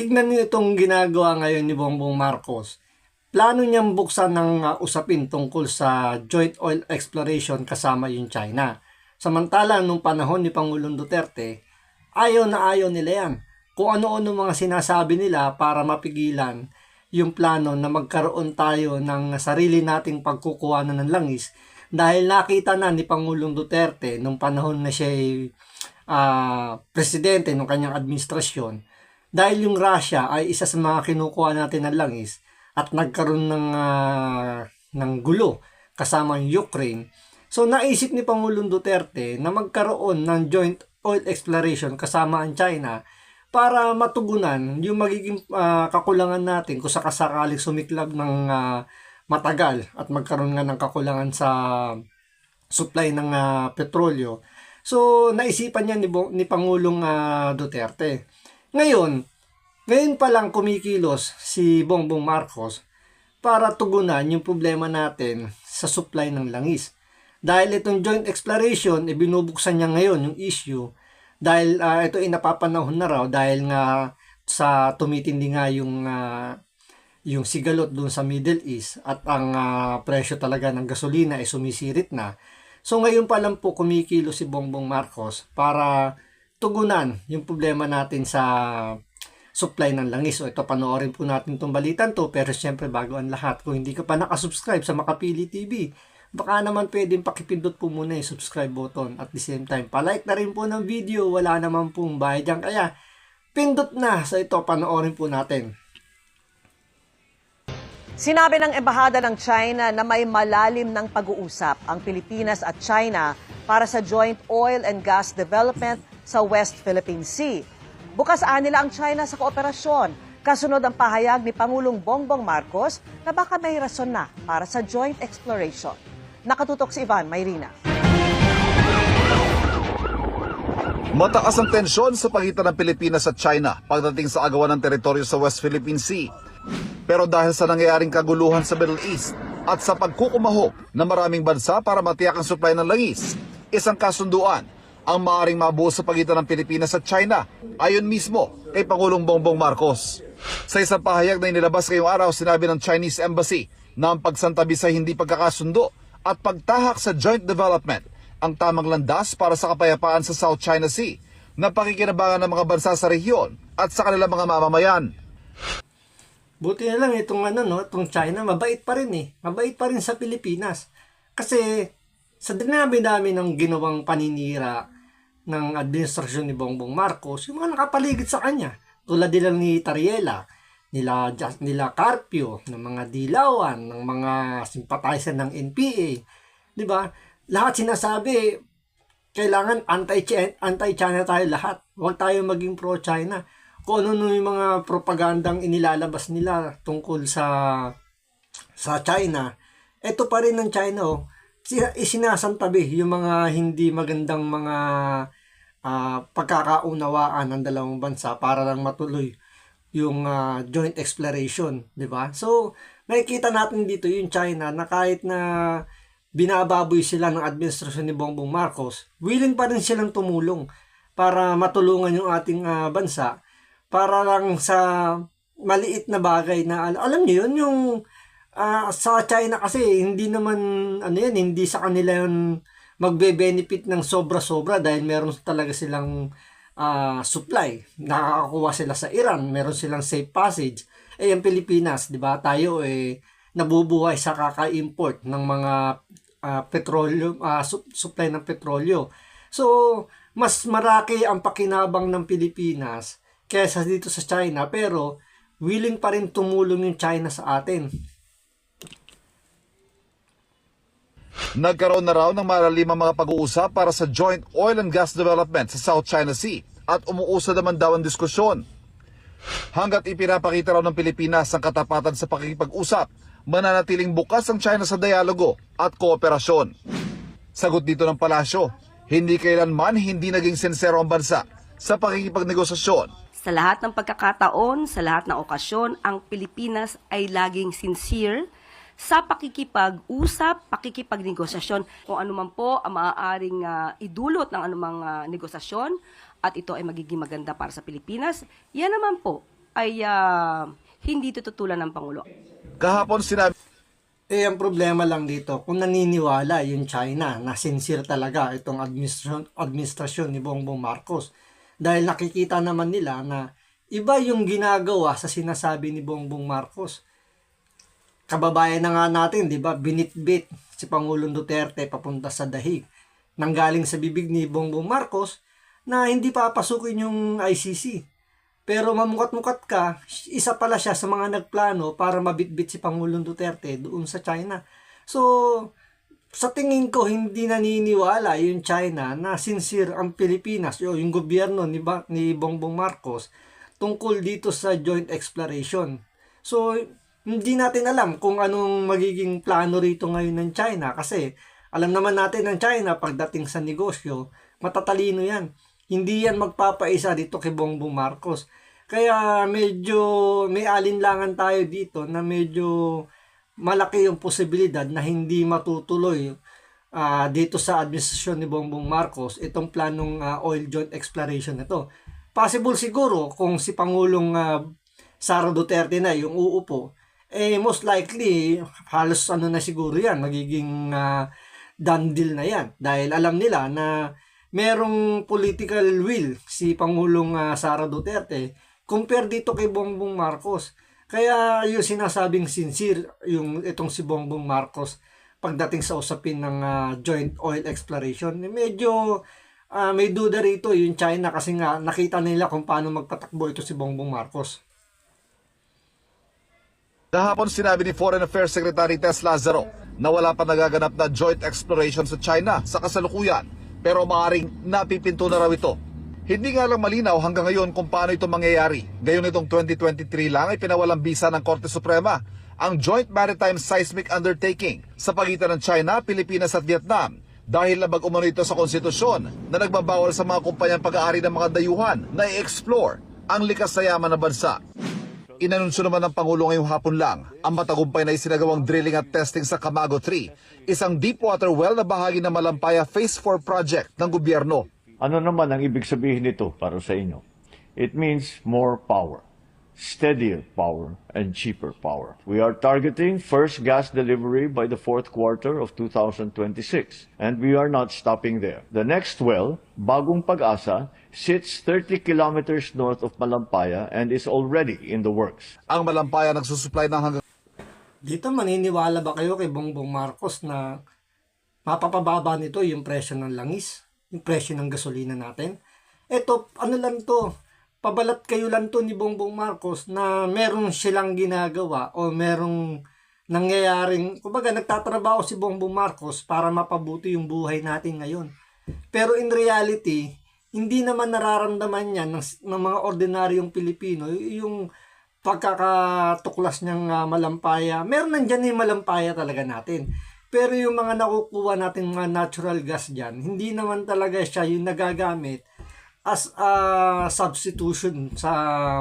tignan niyo itong ginagawa ngayon ni Bongbong Marcos. Plano niyang buksan ng usapin tungkol sa joint oil exploration kasama yung China. Samantala, nung panahon ni Pangulong Duterte, ayaw na ayaw nila yan. Kung ano-ano mga sinasabi nila para mapigilan yung plano na magkaroon tayo ng sarili nating pagkukuhanan ng langis dahil nakita na ni Pangulong Duterte nung panahon na siya presidente ng kanyang administrasyon, dahil yung Russia ay isa sa mga kinukuha natin ng langis at nagkaroon ng gulo kasama yung Ukraine. So naisip ni Pangulong Duterte na magkaroon ng joint oil exploration kasama ang China para matugunan yung magiging kakulangan natin kung sakasakaling sumiklab ng matagal at magkaroon nga ng kakulangan sa supply ng petrolyo. So naisipan niya ni Pangulong Duterte. Ngayon pa lang kumikilos si Bongbong Marcos para tugunan yung problema natin sa supply ng langis. Dahil itong joint exploration, binubuksan niya ngayon yung issue dahil ito ay napapanahon na raw dahil nga sa tumitindi nga yung sigalot doon sa Middle East at ang presyo talaga ng gasolina ay sumisirit na. So ngayon pa lang po kumikilos si Bongbong Marcos para tugunan yung problema natin sa supply ng langis. So ito, panoorin po natin itong balitan to, pero siyempre bago ang lahat, kung hindi ka pa nakasubscribe sa Makapili TV, baka naman pwedeng pakipindot po muna yung subscribe button at the same time palike na rin po ng video, wala naman pong bayad dyan, kaya pindot na. So ito, panoorin po natin. Sinabi ng Embahada ng China na may malalim ng pag-uusap ang Pilipinas at China para sa joint oil and gas development sa West Philippine Sea. Bukas nila ang China sa kooperasyon, kasunod ang pahayag ni Pangulong Bongbong Marcos na baka may rason na para sa joint exploration. Nakatutok si Ivan Mayrina. Mataas ang tensyon sa pagitan ng Pilipinas at China pagdating sa agawan ng teritoryo sa West Philippine Sea. Pero dahil sa nangyayaring kaguluhan sa Middle East at sa pagkukumahog ng maraming bansa para matiyak ang supply ng langis, isang kasunduan ang maaaring mabuo sa pagitan ng Pilipinas at China, ayon mismo kay Pangulong Bongbong Marcos. Sa isang pahayag na inilabas ngayong araw, sinabi ng Chinese Embassy na ang pagsantabi sa hindi pagkakasundo at pagtahak sa joint development ang tamang landas para sa kapayapaan sa South China Sea na pakikinabangan ng mga bansa sa rehiyon at sa kanilang mga mamamayan. Buti na lang itong China, mabait pa rin eh. Mabait pa rin sa Pilipinas. Kasi sa dami-dami ng ginawang paninira ng administrasyon ni Bongbong Marcos, yung mga nakapaligid sa kanya, tulad nila ni Tariela, nila Carpio, ng mga Dilawan, ng mga sympathizer ng NPA, di ba? Lahat sinasabi, kailangan anti-China tayo lahat. Huwag tayo maging pro-China. Kung ano yung mga propagandang inilalabas nila tungkol sa China, ito pa rin ng China, isinasantabi yung mga hindi magandang mga pagkakaunawaan ng dalawang bansa para lang matuloy yung joint exploration, di ba? So, nakikita natin dito yung China na kahit na binababoy sila ng administrasyon ni Bongbong Marcos, willing pa rin silang tumulong para matulungan yung ating bansa para lang sa maliit na bagay na alam niyo yun, yung sa China kasi hindi naman hindi sa kanila yun magbe-benefit ng sobra-sobra dahil meron talaga silang supply. Nakakakuha sila sa Iran, meron silang safe passage. Yung Pilipinas, 'di ba? Tayo nabubuhay sa kaka-import ng mga petrolyo, supply ng petrolyo. So, mas maraki ang pakinabang ng Pilipinas kaysa dito sa China, pero willing pa rin tumulong yung China sa atin. Nagkaroon na raw ng malalimang mga pag-uusap para sa joint oil and gas development sa South China Sea at umuusad naman daw ang diskusyon. Hanggat ipinapakita raw ng Pilipinas ang katapatan sa pakikipag-usap, mananatiling bukas ang China sa dialogo at kooperasyon. Sagot dito ng palasyo, hindi kailanman hindi naging sincero ang bansa sa pakikipagnegosasyon. Sa lahat ng pagkakataon, sa lahat ng okasyon, ang Pilipinas ay laging sincere sa pakikipag-usap, pakikipagnegosasyon. Kung ano man po ang maaaring idulot ng anumang negosasyon at ito ay magiging maganda para sa Pilipinas, yan naman po ay hindi tututulan ng Pangulo. Kahapon sinabi Ang problema lang dito, kung naniniwala yung China na sincere talaga itong administrasyon ni Bongbong Marcos. Dahil nakikita naman nila na iba yung ginagawa sa sinasabi ni Bongbong Marcos. Kababayan na nga natin, di ba, binitbit si Pangulong Duterte papunta sa dahig. Nanggaling sa bibig ni Bongbong Marcos na hindi papasukin yung ICC. Pero mamukat-mukat ka, isa pala siya sa mga nagplano para mabitbit si Pangulong Duterte doon sa China. So, sa tingin ko, hindi naniniwala yung China na sincere ang Pilipinas o yung gobyerno ni Bongbong Marcos tungkol dito sa joint exploration. So, hindi natin alam kung anong magiging plano rito ngayon ng China kasi alam naman natin ng China pagdating sa negosyo, matatalino yan. Hindi yan magpapaisa dito kay Bongbong Marcos. Kaya medyo may alinlangan tayo dito na medyo malaki yung posibilidad na hindi matutuloy dito sa administrasyon ni Bongbong Marcos itong planong oil joint exploration na ito. Possible siguro kung si Pangulong Sara Duterte na yung uupo, most likely halos na siguro yan, magiging done deal na yan. Dahil alam nila na merong political will si Pangulong Sara Duterte compare dito kay Bongbong Marcos. Kaya yung sinasabing sincere itong si Bongbong Marcos pagdating sa usapin ng joint oil exploration, medyo may duda rito yung China kasi nga nakita nila kung paano magpatakbo ito si Bongbong Marcos. kahapon sinabi ni Foreign Affairs Secretary Tess Lazaro na wala pa nagaganap na joint exploration sa China sa kasalukuyan, pero maaaring napipinto na raw ito. Hindi nga lang malinaw hanggang ngayon kung paano ito mangyayari. Gayon itong 2023 lang ay pinawalang bisa ng Korte Suprema ang Joint Maritime Seismic Undertaking sa pagitan ng China, Pilipinas at Vietnam dahil labag umano ito sa konstitusyon na nagbabawal sa mga kumpanyang pag-aari ng mga dayuhan na i-explore ang likas na yaman ng bansa. Inanunsyo naman ng Pangulo ngayong hapon lang ang matagumpay na isinagawang drilling at testing sa Camago 3, isang deepwater well na bahagi ng Malampaya Phase 4 project ng gobyerno. Ano naman ang ibig sabihin nito para sa inyo? It means more power, steadier power, and cheaper power. We are targeting first gas delivery by the fourth quarter of 2026, and we are not stopping there. The next well, Bagong Pag-asa, sits 30 kilometers north of Malampaya and is already in the works. Ang Malampaya nagsusupply ng hanggang Dito maniniwala ba kayo kay Bongbong Marcos na mapapababa nito yung presyo ng langis, yung presyo ng gasolina natin? Ito, ano lang to, pabalat kayo lang to ni Bongbong Marcos na meron silang ginagawa o merong nangyayaring, kumbaga nagtatrabaho si Bongbong Marcos para mapabuti yung buhay natin ngayon. Pero in reality, hindi naman nararamdaman yan ng mga ordinaryong Pilipino yung pagkakatuklas niyang malampaya. Meron nandyan yung malampaya talaga natin. Pero yung mga nakukuha natin mga natural gas dyan, hindi naman talaga siya yung nagagamit as a substitution sa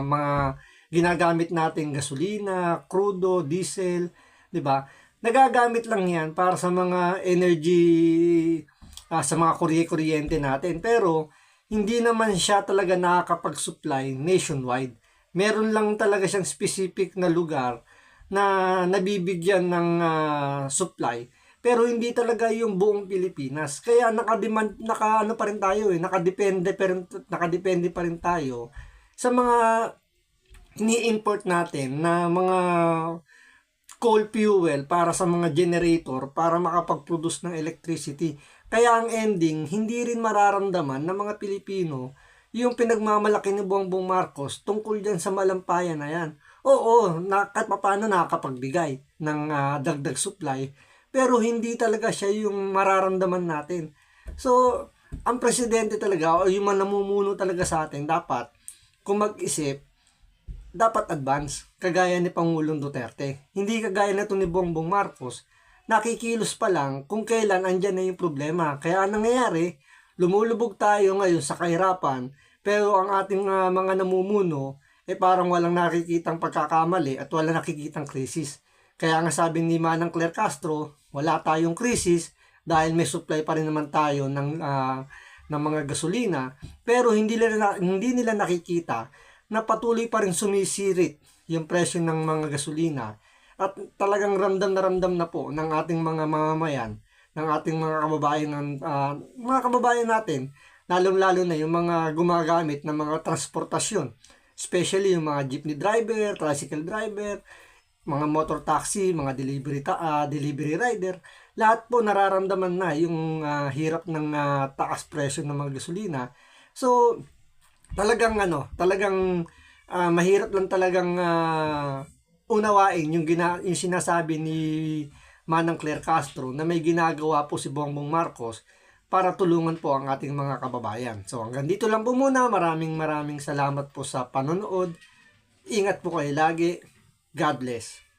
mga ginagamit nating gasolina, crudo, diesel, 'di ba? Nagagamit lang 'yan para sa mga energy sa mga kuryente natin, pero hindi naman siya talaga nakakapag-supply nationwide. Meron lang talaga siyang specific na lugar na nabibigyan ng supply, pero hindi talaga yung buong Pilipinas. Kaya nakadepende pa rin tayo sa mga ini-import natin na mga coal fuel para sa mga generator para makapag-produce ng electricity. Kaya ang ending, hindi rin mararamdaman ng mga Pilipino yung pinagmamalaki ni Bongbong Marcos tungkol dyan sa malampaya na yan. Oo, kahit paano nakakapagbigay ng dagdag supply, pero hindi talaga siya yung mararamdaman natin. So, ang presidente talaga o yung namumuno talaga sa atin, dapat, kung mag-isip, dapat advance, kagaya ni Pangulong Duterte. Hindi kagaya na ito ni Bongbong Marcos, nakikilos pa lang kung kailan andyan na yung problema. Kaya ang nangyayari, lumulubog tayo ngayon sa kahirapan, pero ang ating mga namumuno, parang walang nakikitang pagkakamali at walang nakikitang krisis. Kaya nga sabi ni Manang Claire Castro, wala tayong krisis dahil may supply pa rin naman tayo ng mga gasolina, pero hindi nila nakikita na patuloy pa rin sumisirit yung presyo ng mga gasolina at talagang ramdam na po ng ating mga mamamayan, ng ating mga kababayan natin, lalong-lalo na yung mga gumagamit ng mga transportasyon, especially yung mga jeepney driver, tricycle driver, mga motor taxi, mga delivery rider, lahat po nararamdaman na yung hirap ng taas presyo ng mga gasolina. So talagang mahirap lang talagang unawain yung sinasabi ni Manang Claire Castro na may ginagawa po si Bongbong Marcos para tulungan po ang ating mga kababayan. So hanggang dito lang po muna. Maraming salamat po sa panonood. Ingat po kayo lagi. God bless.